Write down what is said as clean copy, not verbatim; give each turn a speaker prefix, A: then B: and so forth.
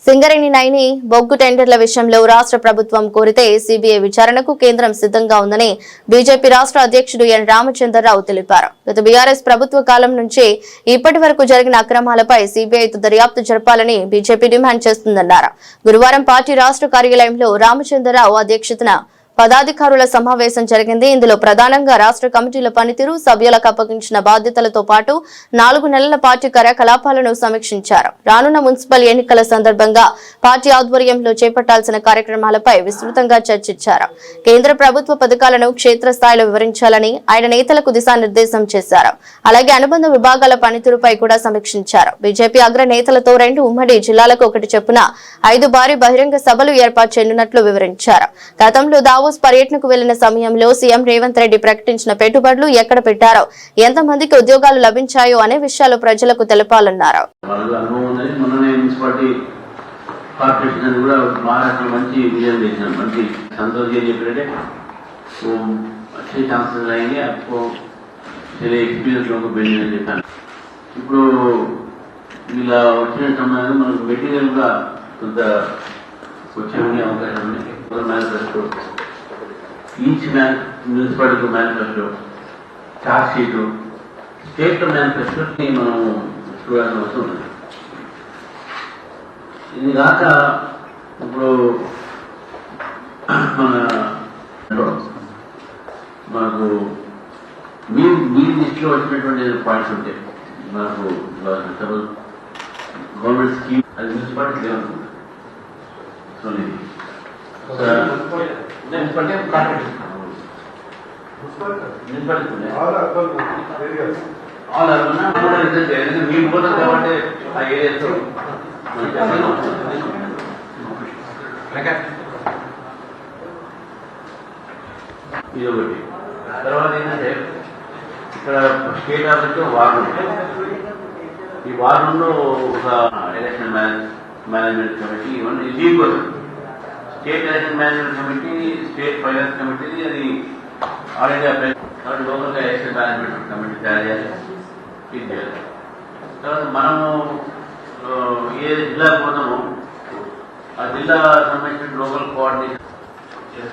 A: సింగరేణి నైని బొగ్గు టెండర్ల విషయంలో రాష్ట్ర ప్రభుత్వం కోరితే సిబిఐ విచారణకు కేంద్రం సిద్ధంగా ఉందని బీజేపీ రాష్ట్ర అధ్యక్షుడు ఎన్ రామచంద్రరావు తెలిపారు. గత బీఆర్ఎస్ ప్రభుత్వ కాలం నుంచి ఇప్పటి వరకు జరిగిన అక్రమాలపై సిబిఐతో దర్యాప్తు జరపాలని బీజేపీ డిమాండ్ చేస్తుందన్నారు. గురువారం పార్టీ రాష్ట్ర కార్యాలయంలో రామచంద్రరావు అధ్యక్షతన పదాధికారుల సమావేశం జరిగింది. ఇందులో ప్రధానంగా రాష్ట్ర కమిటీల పనితీరు, సభ్యులకు అప్పగించిన బాధ్యతలతో పాటు 4 నెలల పార్టీ కార్యకలాపాలను సమీక్షించారు. రానున్న మున్సిపల్ ఎన్నికల సందర్భంగా పార్టీ ఆధ్వర్యంలో చేపట్టాల్సిన కార్యక్రమాలపై విస్తృతంగా చర్చించారు. కేంద్ర ప్రభుత్వ పథకాలను క్షేత్రస్థాయిలో వివరించాలని ఆయన నేతలకు దిశానిర్దేశం చేశారు. అలాగే అనుబంధ విభాగాల పనితీరుపై కూడా సమీక్షించారు. బీజేపీ అగ్ర నేతలతో 2 ఉమ్మడి జిల్లాలకు 1 చొప్పున 5 భారీ బహిరంగ సభలు ఏర్పాటు చేయనున్నట్లు వివరించారు. గతంలో దావోస్ పర్యటనకు వెళ్లిన సమయంలో సీఎం రేవంత్ రెడ్డి ప్రకటించిన పెట్టుబడులు ఎక్కడ పెట్టారో, ఎంతమందికి ఉద్యోగాలు లభించాయో అనే విషయాలు ప్రజలకు తెలపాలన్నారు.
B: ఇప్పుడు ఇలా వచ్చిన సమయంలో మనకు మెటీరియల్ కూడా కొంత వచ్చే అవకాశం ఉంది. Manifesto, each municipality manifesto, charge sheet, state manifesto మనం చూడాల్సిన అవసరం ఉంది. ఇది కాక ఇప్పుడు మనకు మీ దృష్టిలో వచ్చినటువంటి పాయింట్స్ ఉంటాయి. మనకు గవర్నమెంట్ స్కీమ్ అది మున్సిపాలిటీ లేవనుకుంటుంది. మీరు పోతారు కాబట్టి ఆ ఏరియాతో ఇది ఒకటి. తర్వాత ఏంటంటే ఇక్కడ స్టేట్ ఆఫీస్ వార్డు, ఈ వార్డులో ఒక ఎలక్షన్ మేనేజ్మెంట్ కమిటీ ఇవన్నీ దీనికోసం state election management committee, state finance committee, అది ఆల్ ఇండియా కాబట్టి లోకల్ గా ఎలక్షన్ మేనేజ్మెంట్ కమిటీ తయారు చేయాలి, ఇది చేయాలి. తర్వాత మనము ఏ జిల్లాకు పోతామో ఆ జిల్లా సంబంధించిన లోకల్ కోఆర్డినేషన్